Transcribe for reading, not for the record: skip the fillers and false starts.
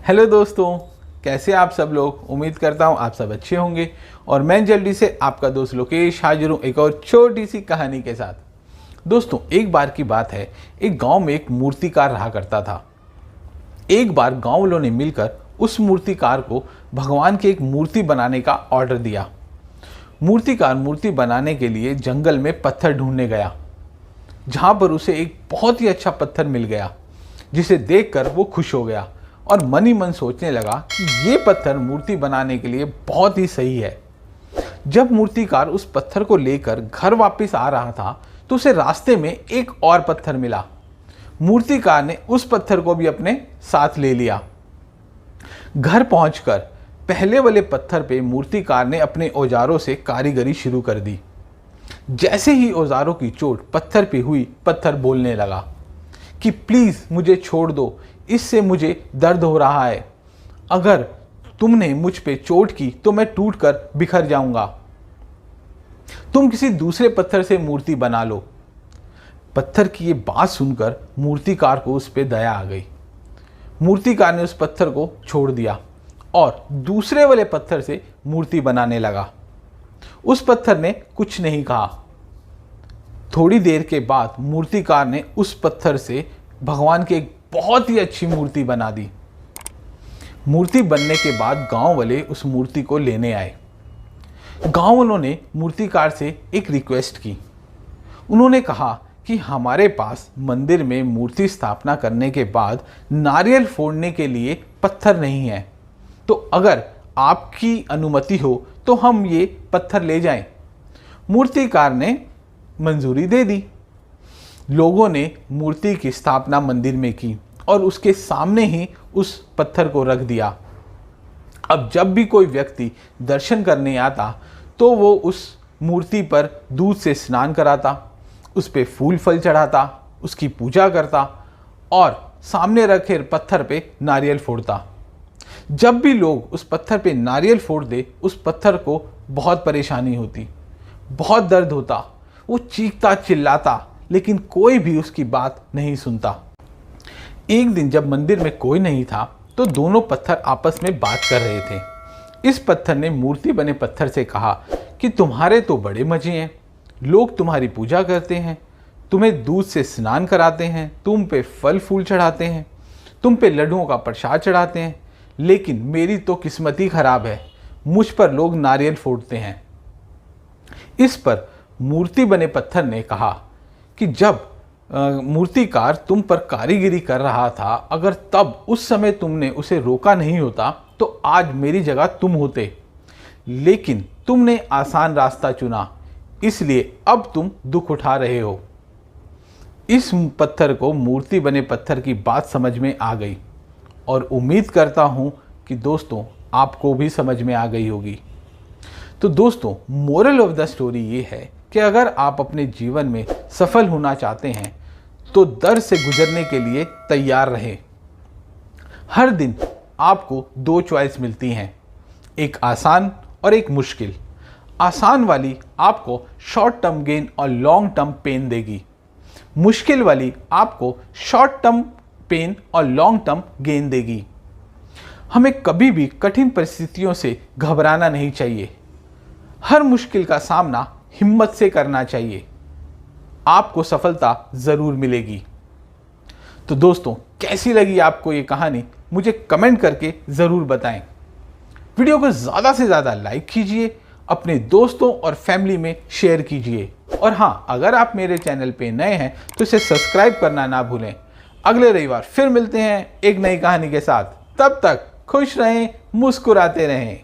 Hello दोस्तों, कैसे आप सब लोग। उम्मीद करता हूँ आप सब अच्छे होंगे और मैं जल्दी से आपका दोस्त लोकेश हाजिर हूँ एक और छोटी सी कहानी के साथ। दोस्तों, एक बार की बात है, एक गांव में एक मूर्तिकार रहा करता था। एक बार गांव वालों ने मिलकर उस मूर्तिकार को भगवान की एक मूर्ति बनाने का ऑर्डर दिया। मूर्तिकार मूर्ति बनाने के लिए जंगल में पत्थर ढूंढने गया, जहाँ पर उसे एक बहुत ही अच्छा पत्थर मिल गया, जिसे देखकर वो खुश हो गया और मन ही मन सोचने लगा कि ये पत्थर मूर्ति बनाने के लिए बहुत ही सही है। जब मूर्तिकार उस पत्थर को लेकर घर वापस आ रहा था तो उसे रास्ते में एक और पत्थर मिला। मूर्तिकार ने उस पत्थर को भी अपने साथ ले लिया। घर पहुंचकर पहले वाले पत्थर पे मूर्तिकार ने अपने औजारों से कारीगरी शुरू कर दी। जैसे ही औजारों की चोट पत्थर पे हुई, पत्थर बोलने लगा कि प्लीज मुझे छोड़ दो, इससे मुझे दर्द हो रहा है। अगर तुमने मुझ पे चोट की तो मैं टूटकर बिखर जाऊंगा। तुम किसी दूसरे पत्थर से मूर्ति बना लो। पत्थर की ये बात सुनकर मूर्तिकार को उस पे दया आ गई। मूर्तिकार ने उस पत्थर को छोड़ दिया और दूसरे वाले पत्थर से मूर्ति बनाने लगा। उस पत्थर ने कुछ नहीं कहा। थोड़ी देर के बाद मूर्तिकार ने उस पत्थर से भगवान की एक बहुत ही अच्छी मूर्ति बना दी। मूर्ति बनने के बाद गांव वाले उस मूर्ति को लेने आए। गांव वालों ने मूर्तिकार से एक रिक्वेस्ट की। उन्होंने कहा कि हमारे पास मंदिर में मूर्ति स्थापना करने के बाद नारियल फोड़ने के लिए पत्थर नहीं है, तो अगर आपकी अनुमति हो तो हम ये पत्थर ले जाएं। मूर्तिकार ने मंजूरी दे दी। लोगों ने मूर्ति की स्थापना मंदिर में की और उसके सामने ही उस पत्थर को रख दिया। अब जब भी कोई व्यक्ति दर्शन करने आता तो वो उस मूर्ति पर दूध से स्नान कराता, उस पे फूल फल चढ़ाता, उसकी पूजा करता और सामने रखे पत्थर पे नारियल फोड़ता। जब भी लोग उस पत्थर पे नारियल फोड़ दे, उस पत्थर को बहुत परेशानी होती, बहुत दर्द होता। वो चीखता चिल्लाता, लेकिन कोई भी उसकी बात नहीं सुनता। एक दिन जब मंदिर में कोई नहीं था तो दोनों पत्थर आपस में बात कर रहे थे। इस पत्थर ने मूर्ति बने पत्थर से कहा कि तुम्हारे तो बड़े मजे हैं, लोग तुम्हारी पूजा करते हैं, तुम्हें दूध से स्नान कराते हैं, तुम पे फल फूल चढ़ाते हैं, तुम पे लड्डुओं का प्रसाद चढ़ाते हैं, लेकिन मेरी तो किस्मत ही खराब है, मुझ पर लोग नारियल फोड़ते हैं। इस पर मूर्ति बने पत्थर ने कहा कि जब मूर्तिकार तुम पर कारीगरी कर रहा था, अगर तब उस समय तुमने उसे रोका नहीं होता तो आज मेरी जगह तुम होते, लेकिन तुमने आसान रास्ता चुना, इसलिए अब तुम दुख उठा रहे हो। इस पत्थर को मूर्ति बने पत्थर की बात समझ में आ गई और उम्मीद करता हूँ कि दोस्तों आपको भी समझ में आ गई होगी। तो दोस्तों, मोरल ऑफ द स्टोरी ये है कि अगर आप अपने जीवन में सफल होना चाहते हैं तो दर्द से गुजरने के लिए तैयार रहें। हर दिन आपको दो चॉइस मिलती हैं, एक आसान और एक मुश्किल। आसान वाली आपको शॉर्ट टर्म गेन और लॉन्ग टर्म पेन देगी, मुश्किल वाली आपको शॉर्ट टर्म पेन और लॉन्ग टर्म गेन देगी। हमें कभी भी कठिन परिस्थितियों से घबराना नहीं चाहिए। हर मुश्किल का सामना हिम्मत से करना चाहिए, आपको सफलता जरूर मिलेगी। तो दोस्तों, कैसी लगी आपको ये कहानी, मुझे कमेंट करके जरूर बताएं। वीडियो को ज़्यादा से ज़्यादा लाइक कीजिए, अपने दोस्तों और फैमिली में शेयर कीजिए और हाँ, अगर आप मेरे चैनल पे नए हैं तो इसे सब्सक्राइब करना ना भूलें। अगले रविवार फिर मिलते हैं एक नई कहानी के साथ। तब तक खुश रहें, मुस्कुराते रहें।